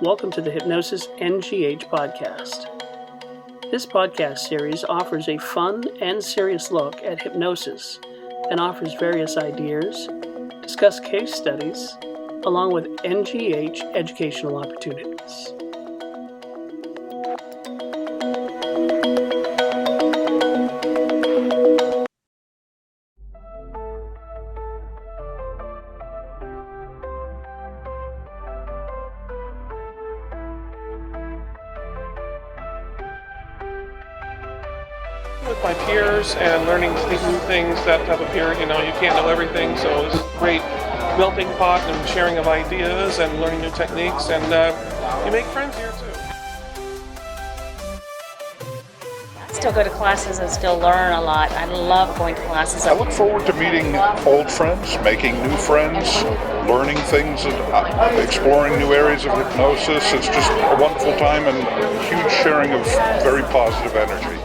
Welcome to the Hypnosis NGH Podcast. This podcast series offers a fun and serious look at hypnosis and offers various ideas, discuss case studies, along with NGH educational opportunities. With my peers and learning new things that have appeared, you can't know everything, so it's a great melting pot and sharing of ideas and learning new techniques, and you make friends here too. I still go to classes and still learn a lot. I love going to classes. I look forward to meeting old friends, making new friends, learning things, and exploring new areas of hypnosis. It's just a wonderful time and huge sharing of very positive energy.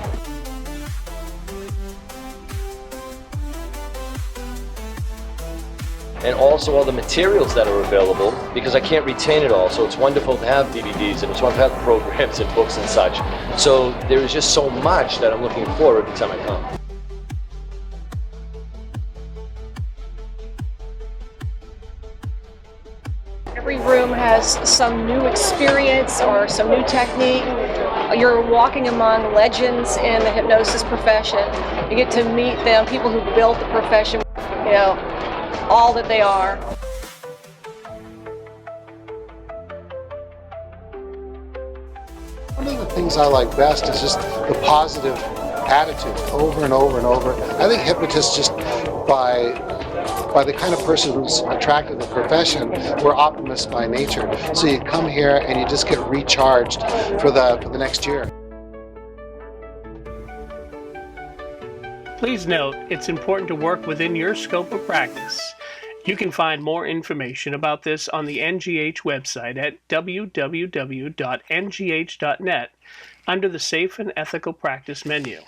And also all the materials that are available, because I can't retain it all. So it's wonderful to have DVDs, and it's wonderful to have programs and books and such. So there is just so much that I'm looking for every time I come. Every room has some new experience or some new technique. You're walking among legends in the hypnosis profession. You get to meet them, people who built the profession, all that they are. One of the things I like best is just the positive attitude over and over and over. I think hypnotists, just by the kind of person who's attracted to the profession, we're optimists by nature. So you come here and you just get recharged for the next year. Please note, it's important to work within your scope of practice. You can find more information about this on the NGH website at www.ngh.net under the Safe and Ethical Practice menu.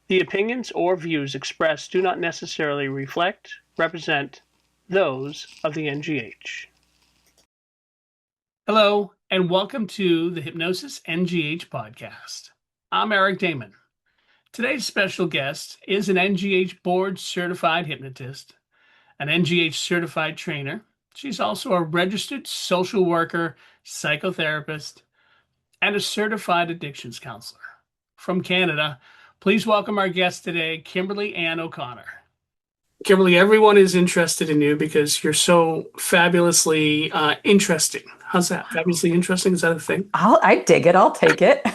The opinions or views expressed do not necessarily represent those of the NGH. Hello, and welcome to the Hypnosis NGH Podcast. I'm Eric Damon. Today's special guest is an NGH board certified hypnotist, an NGH certified trainer. She's also a registered social worker, psychotherapist, and a certified addictions counselor. From Canada, please welcome our guest today, Kimberly Ann O'Connor. Kimberly, everyone is interested in you because you're so fabulously interesting. How's that? Fabulously interesting? Is that a thing? I dig it. I'll take it.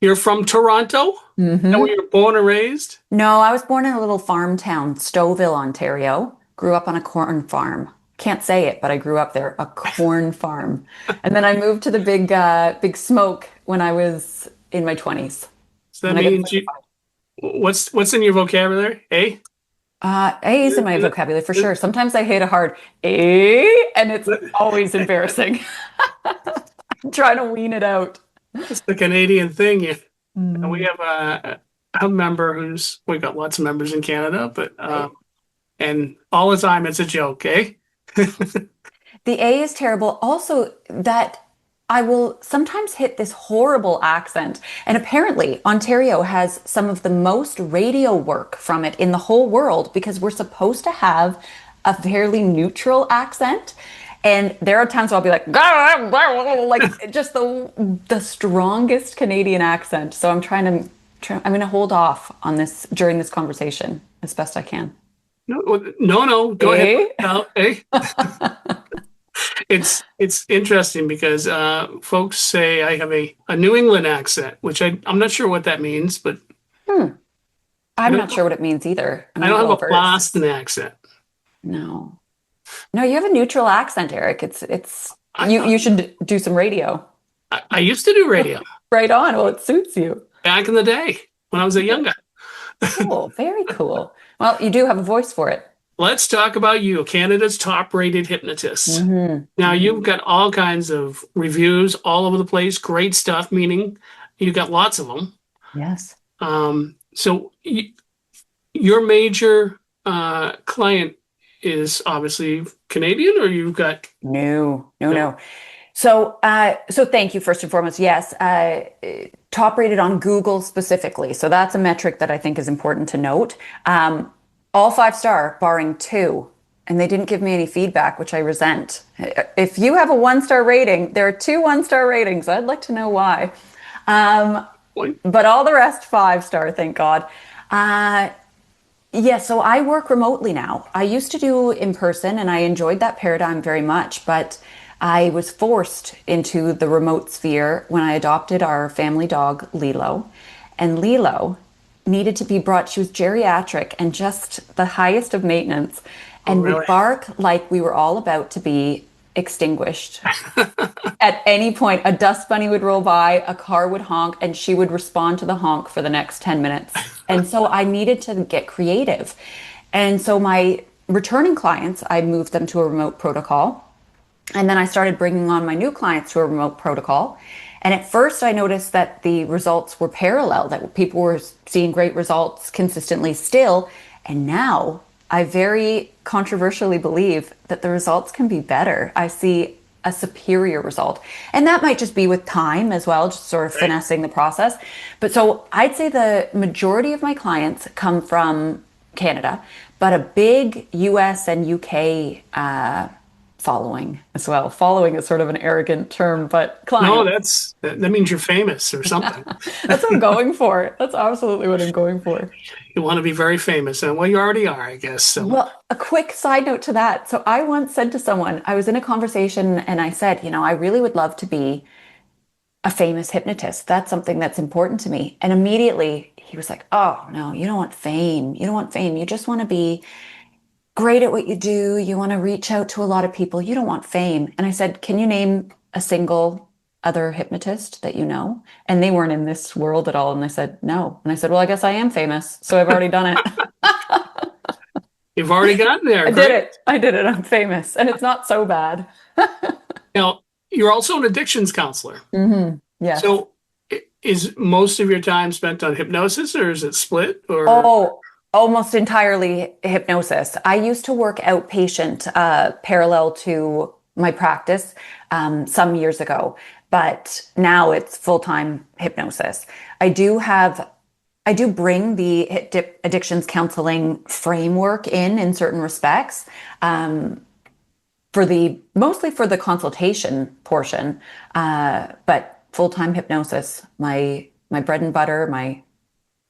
You're from Toronto? Mm-hmm. And where you were born and raised? No, I was born in a little farm town, Stouffville, Ontario. Grew up on a corn farm. Can't say it, but I grew up there, a corn farm. And then I moved to the big smoke when I was in my 20s. So that means what's in your vocabulary? A? A is in my vocabulary for sure. Sometimes I hit a hard A, and it's always embarrassing. I'm trying to wean it out. It's the Canadian thing. And we have a member we've got lots of members in Canada, but and all the time it's a joke, eh? The A is terrible. Also, that I will sometimes hit this horrible accent. And apparently Ontario has some of the most radio work from it in the whole world because we're supposed to have a fairly neutral accent. And there are times where I'll be like just the strongest Canadian accent. So I'm I'm going to hold off on this during this conversation as best I can. No, go ahead. No, It's interesting because folks say I have a New England accent, which I'm not sure what that means, but I'm not sure what it means either. I don't have a Boston accent. No, you have a neutral accent, Eric. You should do some radio. I used to do radio. Right on. Well, it suits you. Back in the day when I was a young guy. Cool. Very cool. Well, you do have a voice for it. Let's talk about you, Canada's top-rated hypnotist. Mm-hmm. Now, you've got all kinds of reviews all over the place. Great stuff, meaning you got lots of them. Yes. So your major client is obviously Canadian, or you've got... No. So thank you first and foremost. Yes, top rated on Google specifically. So that's a metric that I think is important to note. All 5-star, barring 2, and they didn't give me any feedback, which I resent. If you have a 1-star rating, there are 2 1-star ratings. I'd like to know why. But all the rest 5-star, thank God. Yeah, so I work remotely now. I used to do in person, and I enjoyed that paradigm very much, but I was forced into the remote sphere when I adopted our family dog, Lilo. And Lilo needed to be brought, she was geriatric and just the highest of maintenance, and would bark like we were all about to be extinguished. At any point, a dust bunny would roll by, a car would honk, and she would respond to the honk for the next 10 minutes. And so I needed to get creative. And so my returning clients, I moved them to a remote protocol. And then I started bringing on my new clients to a remote protocol. And at first I noticed that the results were parallel, that people were seeing great results consistently still. And now I very controversially believe that the results can be better. I see a superior result. And that might just be with time as well, just sort of finessing the process. But so I'd say the majority of my clients come from Canada, but a big US and UK following as well. Following is sort of an arrogant term, but clients. No, that means you're famous or something. That's what I'm going for. That's absolutely what I'm going for. You want to be very famous, and well, you already are, I guess. So. Well, a quick side note to that. So I once said to someone, I was in a conversation and I said, I really would love to be a famous hypnotist. That's something that's important to me. And immediately he was like, oh no, you don't want fame. You don't want fame. You just want to be great at what you do. You want to reach out to a lot of people. You don't want fame. And I said, can you name a single other hypnotist that you know? And they weren't in this world at all. And they said, no. And I said, well, I guess I am famous. So I've already done it. You've already gotten there. I did it. I'm famous. And it's not so bad. Now, you're also an addictions counselor. Mm-hmm. Yeah. So is most of your time spent on hypnosis, or is it split? Or almost entirely hypnosis. I used to work outpatient parallel to my practice some years ago, but now it's full-time hypnosis. I do bring the addictions counseling framework in certain respects, mostly for the consultation portion, but full-time hypnosis, my bread and butter,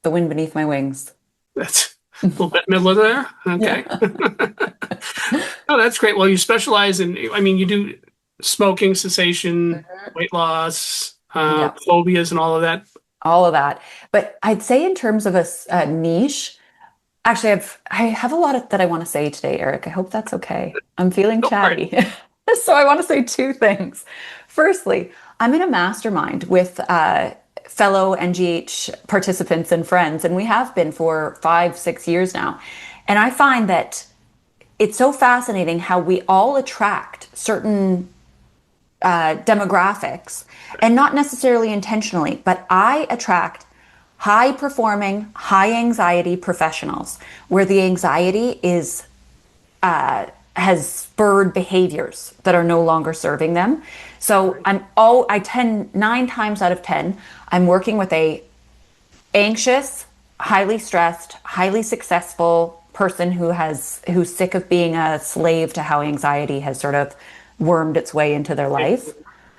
the wind beneath my wings. That's a little bit middle there. Okay. Yeah. Oh, that's great. Well, you specialize you do smoking cessation, weight loss, phobias and all of that. All of that. But I'd say in terms of a niche, actually, I have a lot that I want to say today, Eric. I hope that's okay. I'm feeling chatty. So I want to say 2 things. Firstly, I'm in a mastermind with fellow NGH participants and friends, and we have been for 5-6 years now. And I find that it's so fascinating how we all attract certain demographics, and not necessarily intentionally, but I attract high performing, high anxiety professionals where the anxiety has spurred behaviors that are no longer serving them. So I tend 9 times out of 10, I'm working with a anxious, highly stressed, highly successful person who's sick of being a slave to how anxiety has sort of wormed its way into their life.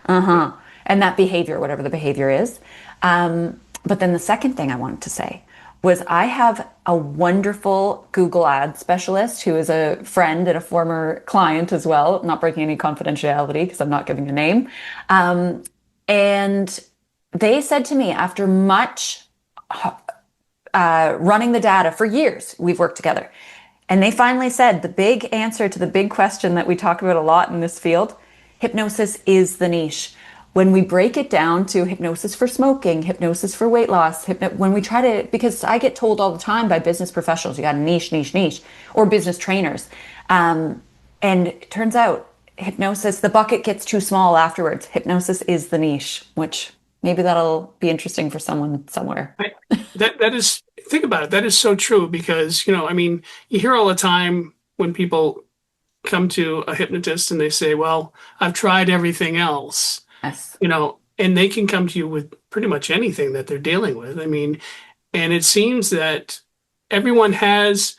And that behavior, whatever the behavior is. But then the second thing I wanted to say was I have a wonderful Google Ads specialist who is a friend and a former client as well, not breaking any confidentiality because I'm not giving a name. And they said to me, after much running the data for years, we've worked together. And they finally said the big answer to the big question that we talk about a lot in this field, hypnosis is the niche. When we break it down to hypnosis for smoking, hypnosis for weight loss, when we try to, because I get told all the time by business professionals, you got a niche, or business trainers. And it turns out hypnosis, the bucket gets too small afterwards. Hypnosis is the niche, which maybe that'll be interesting for someone somewhere. That is, think about it. That is so true because, you hear all the time when people come to a hypnotist and they say, well, I've tried everything else, Yes. and they can come to you with pretty much anything that they're dealing with. I mean, and it seems that everyone has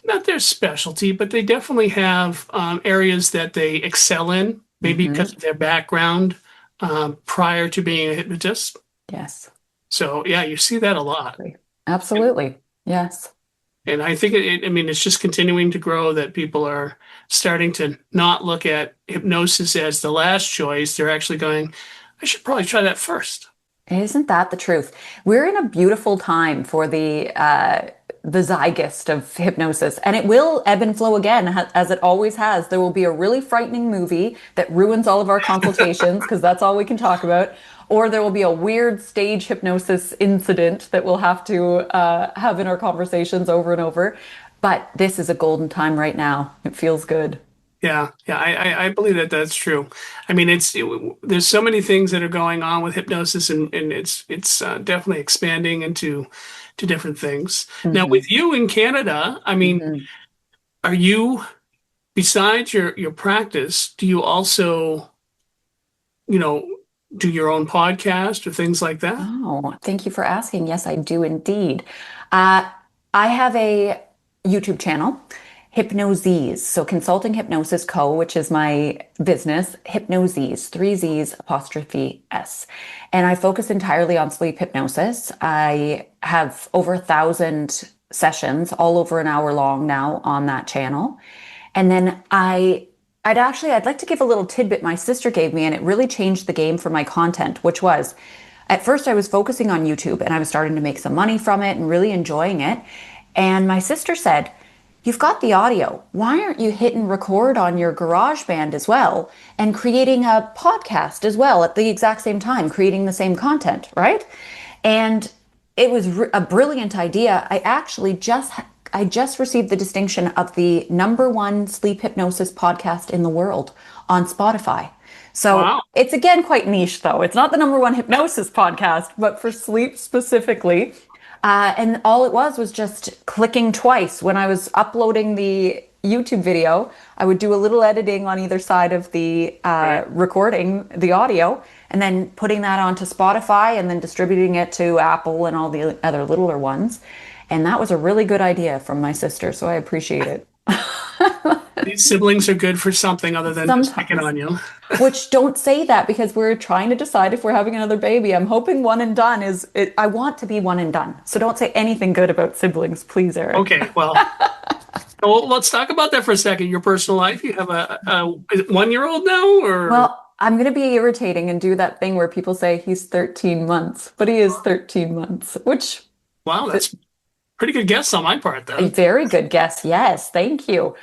not their specialty, but they definitely have areas that they excel in, maybe because of their background prior to being a hypnotist. Yes. So yeah, you see that a lot. Absolutely. Yes. And I think it's just continuing to grow, that people are starting to not look at hypnosis as the last choice. They're actually going, I should probably try that first. Isn't that the truth? We're in a beautiful time for the zeitgeist of hypnosis, and it will ebb and flow again, as it always has. There will be a really frightening movie that ruins all of our consultations because that's all we can talk about, or there will be a weird stage hypnosis incident that we'll have to have in our conversations over and over. But this is a golden time right now. It feels good. Yeah, I believe that that's true. I mean, there's so many things that are going on with hypnosis, and it's definitely expanding into different things. Now, with you in Canada, I mean, are you, besides your practice, do you also, do your own podcast or things like that? Oh, thank you for asking. Yes, I do indeed. I have a YouTube channel, Hypnosis. So Consulting Hypnosis Co, which is my business, Hypnosis, 3 Z's apostrophe S. And I focus entirely on sleep hypnosis. I have over 1,000 sessions, all over an hour long now on that channel. And then I'd like to give a little tidbit my sister gave me, and it really changed the game for my content, which was, at first I was focusing on YouTube and I was starting to make some money from it and really enjoying it. And my sister said, you've got the audio. Why aren't you hitting record on your GarageBand as well and creating a podcast as well at the exact same time, creating the same content, right? And it was a brilliant idea. I just received the distinction of the #1 sleep hypnosis podcast in the world on Spotify. So wow. It's again quite niche though. It's not the #1 hypnosis podcast, but for sleep specifically. And all it was just clicking twice. When I was uploading the YouTube video, I would do a little editing on either side of the recording, the audio, and then putting that onto Spotify and then distributing it to Apple and all the other littler ones. And that was a really good idea from my sister, so I appreciate it. These siblings are good for something other than just picking on you. Which, don't say that, because we're trying to decide if we're having another baby. I'm hoping one and done is it. I want to be one and done. So don't say anything good about siblings, please, Eric. Okay, well, let's talk about that for a second. Your personal life. You have a 1-year-old now, or? Well, I'm going to be irritating and do that thing where people say he's 13 months, but he is 13 months, which... Wow, that's pretty good guess on my part, though. A very good guess. Yes, thank you.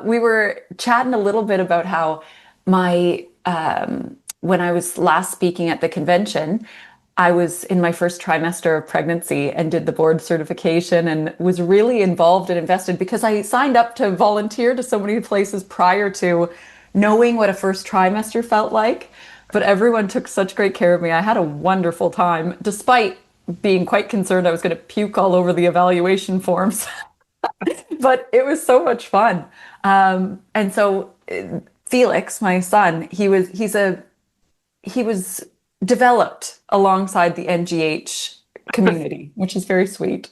We were chatting a little bit about how when I was last speaking at the convention, I was in my first trimester of pregnancy and did the board certification and was really involved and invested because I signed up to volunteer to so many places prior to knowing what a first trimester felt like. But everyone took such great care of me. I had a wonderful time, despite being quite concerned I was going to puke all over the evaluation forms. But it was so much fun. And so Felix, my son, he was developed alongside the NGH community, which is very sweet.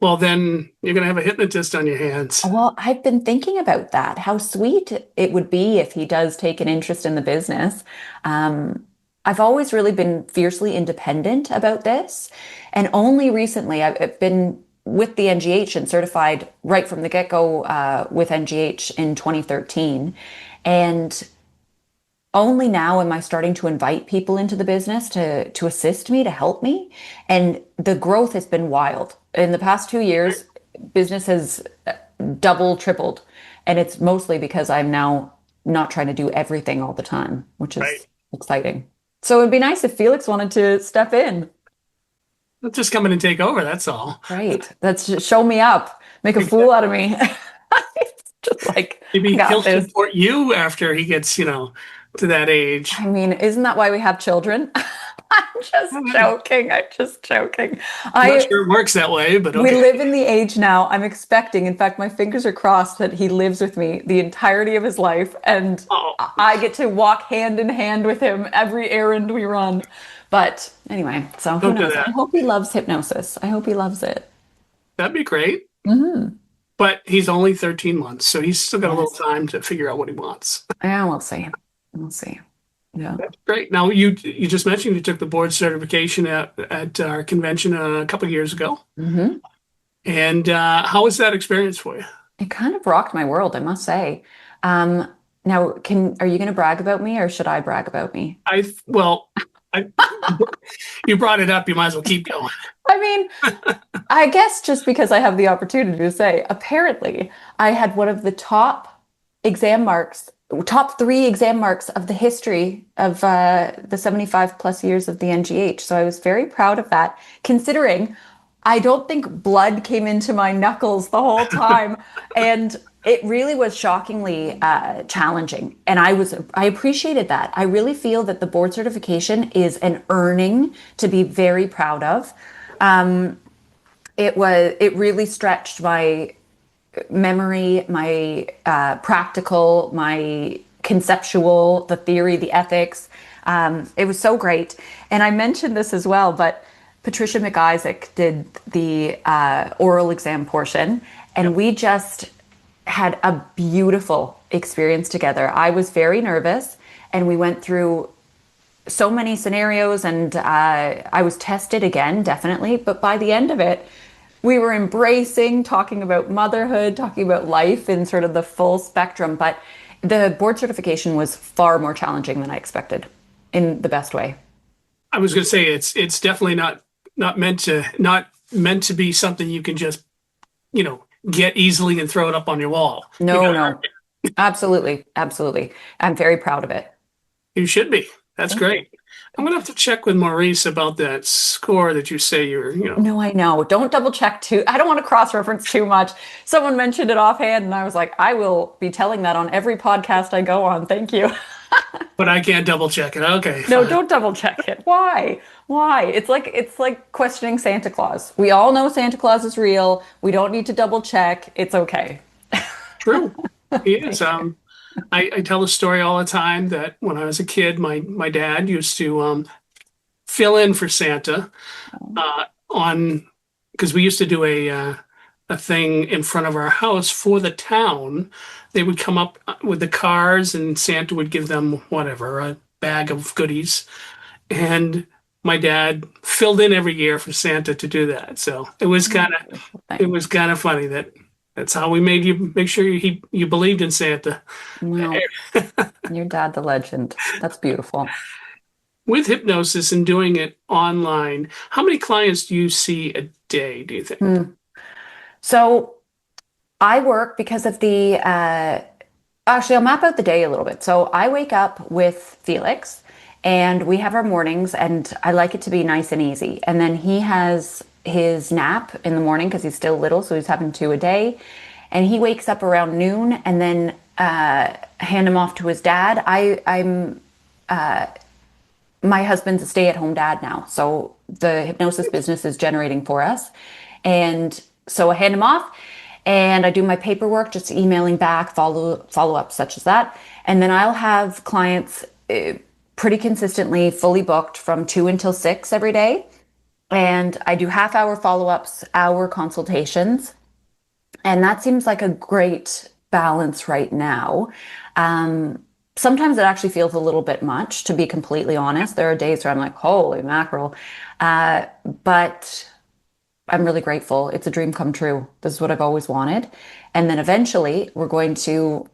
Well, then you're going to have a hypnotist on your hands. Well, I've been thinking about that, how sweet it would be if he does take an interest in the business. I've always really been fiercely independent about this. And only recently I've been with the NGH and certified right from the get-go with NGH in 2013. And only now am I starting to invite people into the business to assist me, to help me. And the growth has been wild. In the past 2 years, business has doubled, tripled. And it's mostly because I'm now not trying to do everything all the time, which is exciting. So it'd be nice if Felix wanted to step in. Just come in and take over, that's all. Right. That's just show me up. Make a fool out of me. Just like, maybe he'll support you after he gets, to that age. I mean, isn't that why we have children? I'm just joking. I'm just joking. I'm not sure it works that way, but We okay. live in the age now. I'm expecting, in fact, my fingers are crossed that he lives with me the entirety of his life, and Oh, I get to walk hand in hand with him every errand we run. But anyway, so who don't do knows? that. I hope he loves hypnosis. I hope he loves it. That'd be great. Hmm. But he's only 13 months, so he's still got a little Yes. time to figure out what he wants. Yeah, we'll see. We'll see. Yeah. That's great. Now, you just mentioned you took the board certification at our convention a couple of years ago. Hmm. And how was that experience for you? It kind of rocked my world, I must say. Now, are you going to brag about me, or should I brag about me? Well, I, you brought it up. You might as well keep going. I mean, I guess just because I have the opportunity to say, apparently, I had one of the top 3 exam marks of the history of the 75 plus years of the NGH. So I was very proud of that, considering I don't think blood came into my knuckles the whole time. And it really was shockingly challenging. And I appreciated that. I really feel that the board certification is an earning to be very proud of. It really stretched my memory, my practical, my conceptual, the theory, the ethics. It was so great. And I mentioned this as well, but Patricia McIsaac did the oral exam portion, and we just had a beautiful experience together. I was very nervous, and we went through so many scenarios, and I was tested again, definitely. But by the end of it, we were embracing, talking about motherhood, talking about life in sort of the full spectrum. But the board certification was far more challenging than I expected, in the best way. I was going to say it's definitely not meant to be something you can just get easily and throw it up on your wall. No, absolutely. I'm very proud of it. You should be. That's great. I'm gonna have to check with Maurice about that score that you say you're. No, I know. Don't double check too. I don't want to cross-reference too much. Someone mentioned it offhand, and I was like, I will be telling that on every podcast I go on. Thank you. But I can't double check it. Okay. No, fine. don't double check it. Why? It's like questioning Santa Claus. We all know Santa Claus is real. We don't need to double check. It's okay. True. He is. I tell the story all the time that when I was a kid, my dad used to fill in for Santa because we used to do a thing in front of our house for the town. They would come up with the cars, and Santa would give them whatever, a bag of goodies. And my dad filled in every year for Santa to do that. So it was kind of funny that's how we made you make sure you believed in Santa. Well, your dad, the legend. That's beautiful. With hypnosis and doing it online, how many clients do you see a day, do you think? So I work because of the, actually, I'll map out the day a little bit. So I wake up with Felix, and we have our mornings, and I like it to be nice and easy. And then he has his nap in the morning because he's still little, so he's having 2 a day. And he wakes up around noon, and then hand him off to his dad. My husband's a stay-at-home dad now, so the hypnosis business is generating for us. And so I hand him off, and I do my paperwork, just emailing back, follow-up such as that. And then I'll have clients pretty consistently fully booked from 2 until 6 every day. And I do half-hour follow-ups, hour consultations. And that seems like a great balance right now. Sometimes it actually feels a little bit much, to be completely honest. There are days where I'm like, holy mackerel. But I'm really grateful. It's a dream come true. This is what I've always wanted. And then eventually we're going to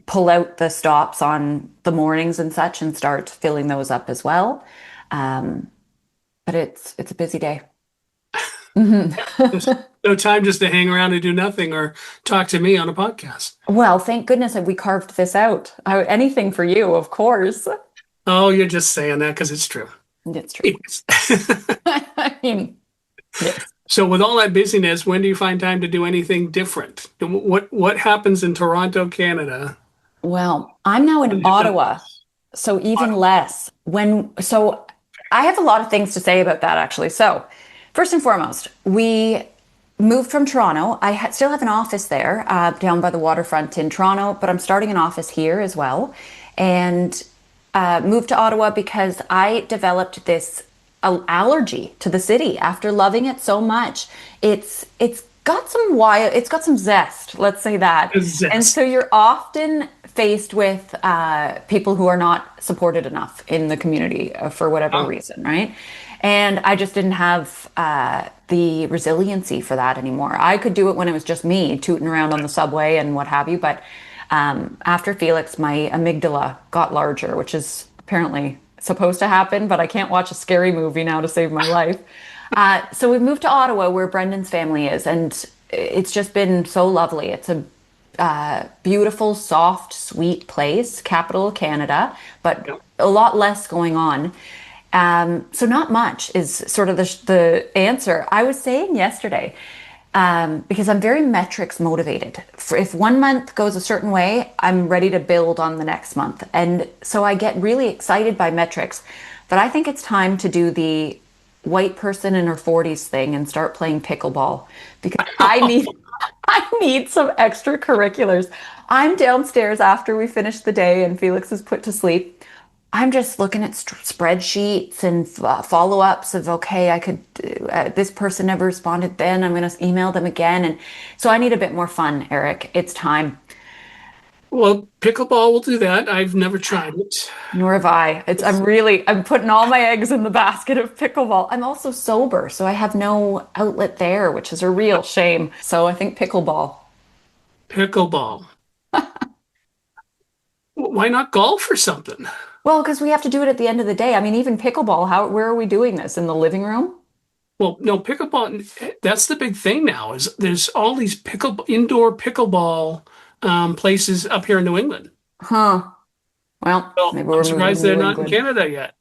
pull out the stops on the mornings and such and start filling those up as well. But it's a busy day. There's no time just to hang around and do nothing or talk to me on a podcast. Well, thank goodness that we carved this out. Anything for you, of course. Oh, you're just saying that because it's true. It's true. I mean, yes. So with all that busyness, when do you find time to do anything different? What happens in Toronto, Canada? Well, I'm now in Ottawa, so even less. I have a lot of things to say about that, actually. So, first and foremost, we moved from Toronto. I still have an office there down by the waterfront in Toronto, but I'm starting an office here as well. And moved to Ottawa because I developed this allergy to the city after loving it so much. It's got some zest, let's say that. Zest. And so you're often faced with people who are not supported enough in the community for whatever reason, right? And I just didn't have the resiliency for that anymore. I could do it when it was just me tooting around on the subway and what have you, but after Felix, my amygdala got larger, which is apparently supposed to happen, but I can't watch a scary movie now to save my life. So we moved to Ottawa, where Brendan's family is, and it's just been so lovely. It's a beautiful, soft, sweet place, capital of Canada, but a lot less going on. So not much is sort of the answer. I was saying yesterday, because I'm very metrics motivated. If 1 month goes a certain way, I'm ready to build on the next month. And so I get really excited by metrics, but I think it's time to do the white person in her 40s thing and start playing pickleball, because I need some extracurriculars. I'm downstairs after we finish the day and Felix is put to sleep. I'm just looking at spreadsheets and follow-ups of, okay, I could, this person never responded then, I'm going to email them again. And so I need a bit more fun, Eric. It's time. Well, pickleball will do that. I've never tried it. Nor have I. I'm putting all my eggs in the basket of pickleball. I'm also sober, so I have no outlet there, which is a real shame. So I think pickleball. Pickleball. Why not golf or something? Well, because we have to do it at the end of the day. I mean, even pickleball, where are we doing this? In the living room? Well, no, pickleball, that's the big thing now, is there's all these indoor pickleball places up here in New England. Huh. Well, maybe we're I'm surprised they're not in Canada yet.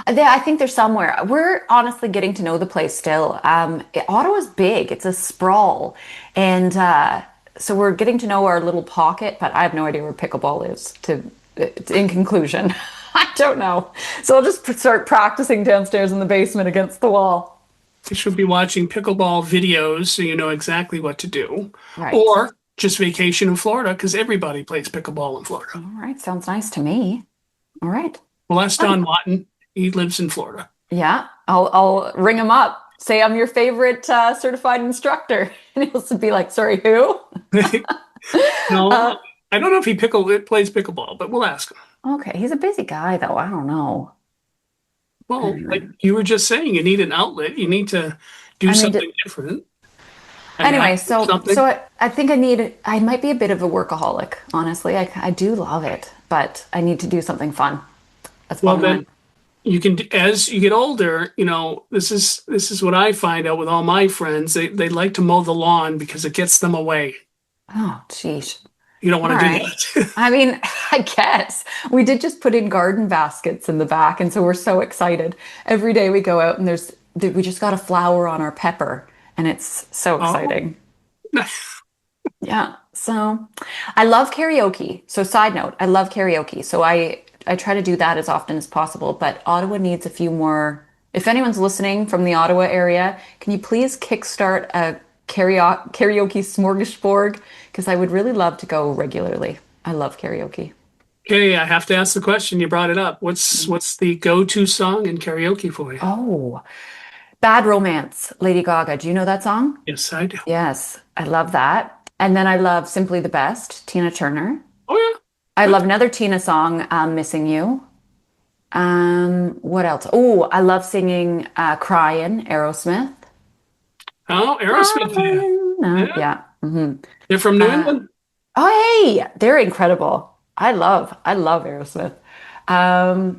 I think they're somewhere. We're honestly getting to know the place still. Ottawa's big. It's a sprawl. And so we're getting to know our little pocket, but I have no idea where pickleball is, in conclusion. I don't know. So I'll just start practicing downstairs in the basement against the wall. You should be watching pickleball videos so you know exactly what to do. Right. Or just vacation in Florida, because everybody plays pickleball in Florida. All right. Sounds nice to me. All right. Well, that's Don Lawton. He lives in Florida. Yeah. I'll ring him up. Say I'm your favorite certified instructor. And he'll be like, sorry, who? No, I don't know if he plays pickleball, but we'll ask him. Okay. He's a busy guy, though. I don't know. Well, like you were just saying, you need an outlet. You need to do something different. Anyway, so I think I might be a bit of a workaholic, honestly. I do love it, but I need to do something fun. That's well, then you can, as you get older, this is what I find out with all my friends. They like to mow the lawn because it gets them away. Oh, geez. You don't want to do that. I mean, I guess we did just put in garden baskets in the back. And so we're so excited. Every day we go out and we just got a flower on our pepper. And it's so exciting. Oh. Yeah. So I love karaoke. So side note, I love karaoke. So I try to do that as often as possible. But Ottawa needs a few more. If anyone's listening from the Ottawa area, can you please kickstart a karaoke smorgasbord? Because I would really love to go regularly. I love karaoke. Okay, I have to ask the question. You brought it up. What's the go-to song in karaoke for you? Oh, Bad Romance, Lady Gaga. Do you know that song? Yes, I do. Yes, I love that. And then I love Simply the Best, Tina Turner. Oh, yeah. I love another Tina song, Missing You. What else? Oh, I love singing Crying, Aerosmith. Oh, Aerosmith. Yeah. Mm-hmm. They're from New England? Oh, hey, they're incredible. I love Aerosmith. I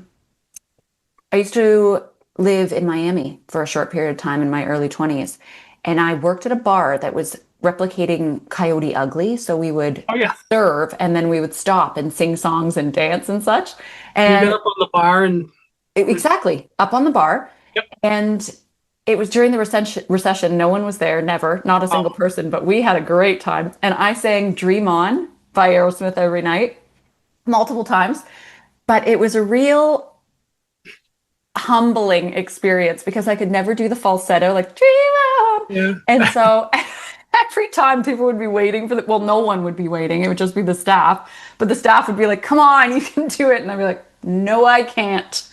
used to live in Miami for a short period of time in my early 20s. And I worked at a bar that was replicating Coyote Ugly. So we would serve and then we would stop and sing songs and dance and such. And you got up on the bar and... Exactly. Up on the bar. Yep. And it was during the recession. No one was there, never, not a single person, but we had a great time. And I sang Dream On by Aerosmith every night, multiple times. But it was a real humbling experience because I could never do the falsetto, like dream on. Yeah. And so every time people would be waiting for well, no one would be waiting. It would just be the staff. But the staff would be like, come on, you can do it. And I'd be like, no, I can't.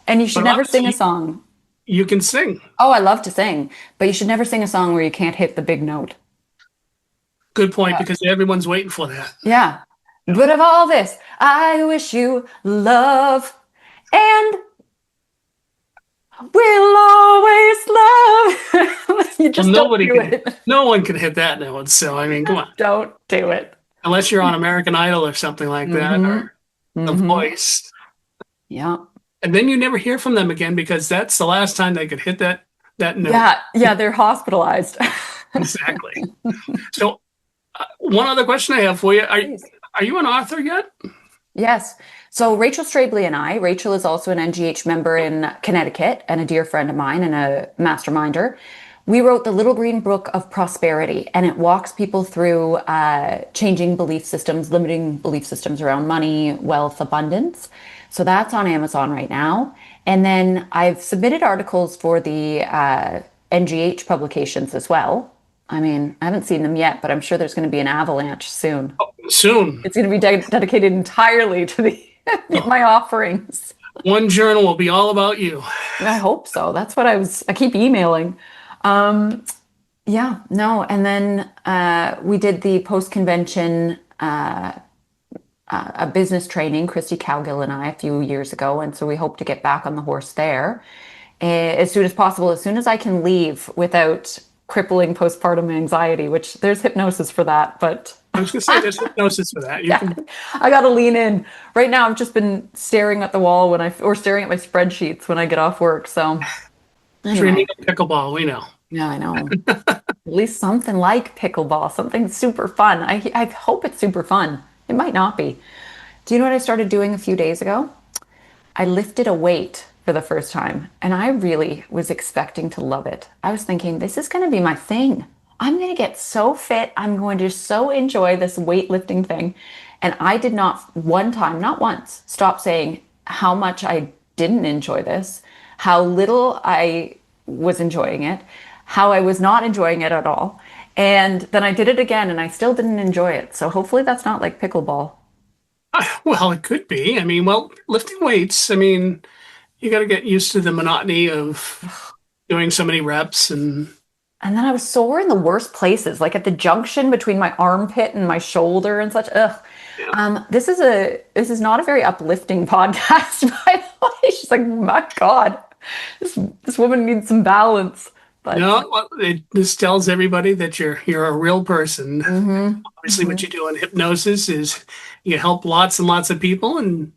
And you should But never sing a honestly, song. You can sing. Oh, I love to sing, but you should never sing a song where you can't hit the big note. Good point, because everyone's waiting for that. Yeah. But of all this, I wish you love and we'll always love. You just don't do it. No one can hit that note. So, I mean, come on. Don't do it. Unless you're on American Idol or something like that, or The Voice. Yeah. And then you never hear from them again because that's the last time they could hit that note. Yeah, they're hospitalized. Exactly. So, one other question I have for you. Are you an author yet? Yes. So Rachel Strabley and Rachel is also an NGH member in Connecticut and a dear friend of mine and a masterminder. We wrote the Little Green Book of Prosperity, and it walks people through changing belief systems, limiting belief systems around money, wealth, abundance. So that's on Amazon right now. And then I've submitted articles for the NGH publications as well. I mean, I haven't seen them yet, but I'm sure there's going to be an avalanche soon. Oh, soon. It's going to be dedicated entirely to my offerings. One journal will be all about you. I hope so. That's what I keep emailing. And then we did the post-convention a business training, Christy Cowgill and I, a few years ago. And so we hope to get back on the horse there as soon as possible, as soon as I can leave without crippling postpartum anxiety, which there's hypnosis for that. But I was going to say there's hypnosis for that. I got to lean in. Right now, I've just been staring at the wall or staring at my spreadsheets when I get off work. So Dreaming of pickleball, we know. Yeah, I know. At least something like pickleball, something super fun. I hope it's super fun. It might not be. Do you know what I started doing a few days ago? I lifted a weight for the first time, and I really was expecting to love it. I was thinking, this is going to be my thing. I'm going to get so fit. I'm going to so enjoy this weightlifting thing. And I did not not once, stop saying how much I didn't enjoy this, how little I was enjoying it, how I was not enjoying it at all. And then I did it again and I still didn't enjoy it. So hopefully that's not like pickleball. Well, it could be. I mean, lifting weights, I mean, you got to get used to the monotony of doing so many reps. And then I was sore in the worst places, like at the junction between my armpit and my shoulder and such. Ugh. Yeah. This is not a very uplifting podcast, by the way. She's like, my God, this woman needs some balance. But no, this tells everybody that you're a real person. Obviously, what you do in hypnosis is you help lots and lots of people, and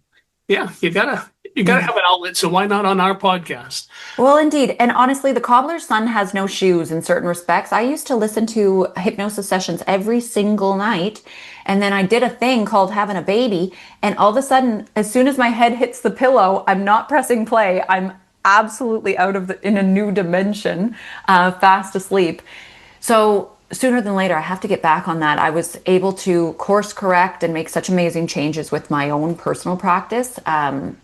yeah, you gotta have an outlet. So why not on our podcast? Well, indeed, and honestly, the cobbler's son has no shoes in certain respects. I used to listen to hypnosis sessions every single night, and then I did a thing called having a baby, and all of a sudden, as soon as my head hits the pillow, I'm not pressing play. I'm absolutely in a new dimension, fast asleep. So sooner than later, I have to get back on that. I was able to course correct and make such amazing changes with my own personal practice. And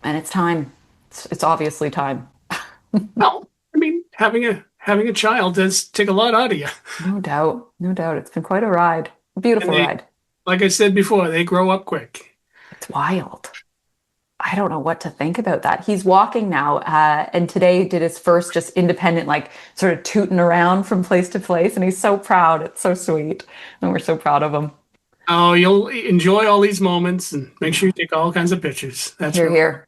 it's time. It's obviously time. Well, I mean, having a child does take a lot out of you. No doubt. It's been quite a ride. A beautiful ride. Like I said before, they grow up quick. It's wild. I don't know what to think about that. He's walking now, and today did his first just independent, like sort of tooting around from place to place, and he's so proud. It's so sweet, and we're so proud of him. Oh, you'll enjoy all these moments, and make sure you take all kinds of pictures. That's here.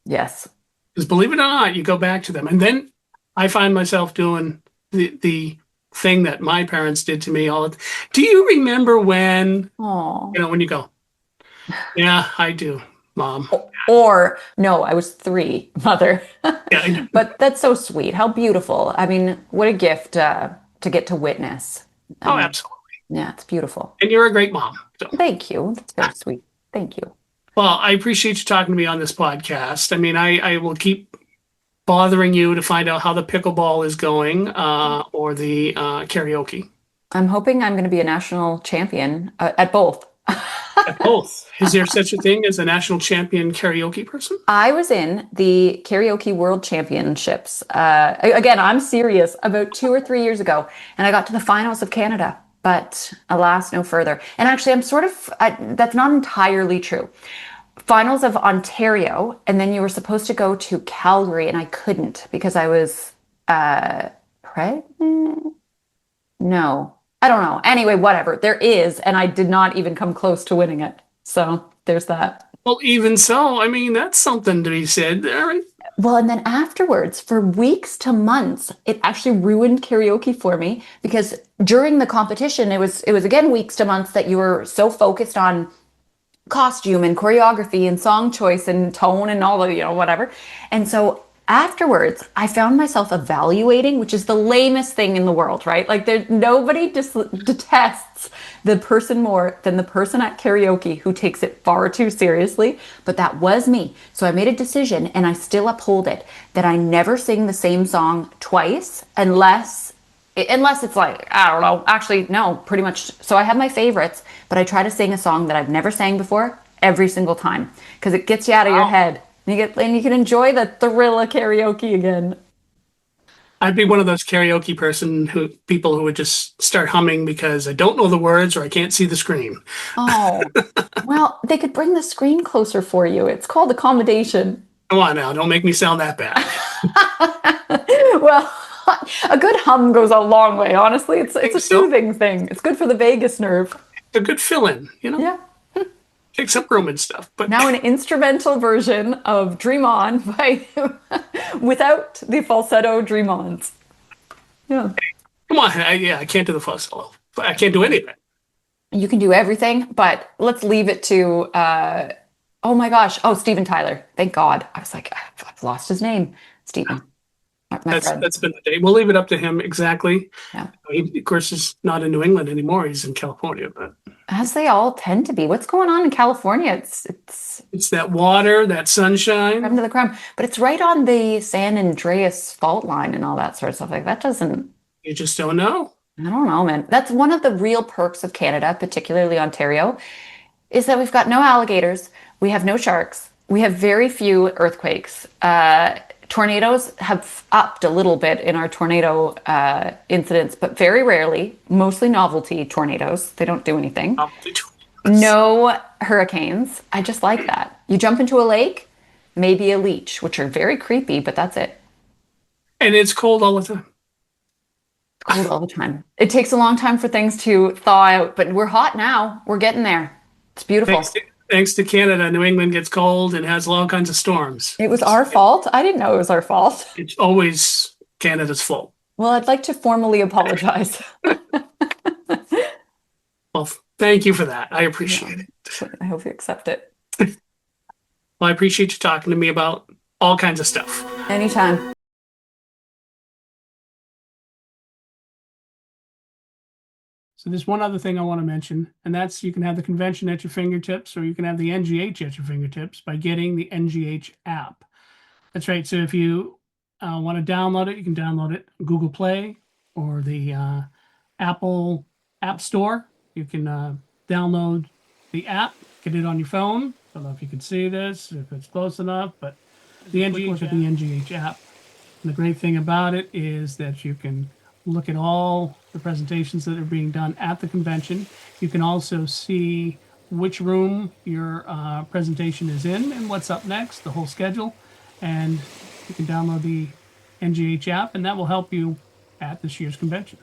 Yes. Because believe it or not, you go back to them, and then I find myself doing the thing that my parents did to me all. Do you remember when? Aww. When you go, yeah, I do. Mom. Or no, I was 3, Mother. Yeah, but that's so sweet. How beautiful. I mean, what a gift to get to witness. Oh, absolutely. Yeah, it's beautiful. And you're a great mom. So. Thank you. That's very sweet. Thank you. Well, I appreciate you talking to me on this podcast. I mean, I will keep bothering you to find out how the pickleball is going or the karaoke. I'm hoping I'm going to be a national champion at both. Both. Is there such a thing as a national champion karaoke person? I was in the Karaoke World Championships. Again, I'm serious, about 2 or 3 years ago, and I got to the finals of Canada, but alas, no further. And actually, that's not entirely true. Finals of Ontario, and then you were supposed to go to Calgary, and I couldn't because I was pregnant? No, I don't know. Anyway, whatever. There is, and I did not even come close to winning it. So there's that. Well, even so, I mean, that's something to be said there, right? Well, and then afterwards, for weeks to months, it actually ruined karaoke for me because during the competition, it was again weeks to months that you were so focused on costume and choreography and song choice and tone and all the, whatever. And so afterwards, I found myself evaluating, which is the lamest thing in the world, right? Like nobody detests the person more than the person at karaoke who takes it far too seriously. But that was me. So I made a decision, and I still uphold it, that I never sing the same song twice unless it's like, I don't know, actually, no, pretty much. So I have my favorites, but I try to sing a song that I've never sang before every single time because it gets you out of your head. And you can enjoy the thrill of karaoke again. I'd be one of those karaoke people who would just start humming because I don't know the words or I can't see the screen. Oh, well, they could bring the screen closer for you. It's called accommodation. Come on now, don't make me sound that bad. Well, a good hum goes a long way, honestly. It's a soothing thing. It's good for the vagus nerve. A good fill-in, Yeah. Takes up room and stuff. But now an instrumental version of Dream On without the falsetto Dream Ons. Yeah. Come on, I can't do the falsetto. I can't do any of it. You can do everything, but let's leave it to, oh my gosh. Oh, Steven Tyler. Thank God. I was like, I've lost his name. Steven. That's been the day. We'll leave it up to him exactly. Yeah. He, of course, is not in New England anymore. He's in California, but as they all tend to be. What's going on in California? It's that water, that sunshine. Creme to the creme. But it's right on the San Andreas fault line and all that sort of stuff. Like that doesn't. You just don't know. I don't know, man. That's one of the real perks of Canada, particularly Ontario, is that we've got no alligators. We have no sharks. We have very few earthquakes. Tornadoes have upped a little bit in our tornado incidents, but very rarely, mostly novelty tornadoes. They don't do anything. No hurricanes. I just like that. You jump into a lake, maybe a leech, which are very creepy, but that's it. And it's cold all the time. Cold all the time. It takes a long time for things to thaw out, but we're hot now. We're getting there. It's beautiful. Thanks to Canada, New England gets cold and has all kinds of storms. It was our fault. I didn't know it was our fault. It's always Canada's fault. Well, I'd like to formally apologize. Well, thank you for that. I appreciate it. I hope you accept it. Well, I appreciate you talking to me about all kinds of stuff. Anytime. So there's one other thing I want to mention, and that's you can have the convention at your fingertips, or you can have the NGH at your fingertips by getting the NGH app. That's right. So if you want to download it, you can download it on Google Play or the Apple App Store. You can download the app, get it on your phone. I don't know if you can see this, if it's close enough, but the NGH app. And the great thing about it is that you can look at all the presentations that are being done at the convention. You can also see which room your presentation is in and what's up next, the whole schedule. And you can download the NGH app, and that will help you at this year's convention.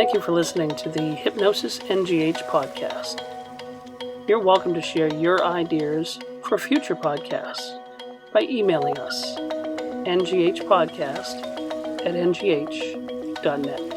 Thank you for listening to the Hypnosis NGH Podcast. You're welcome to share your ideas for future podcasts by emailing us, nghpodcast@ngh.net.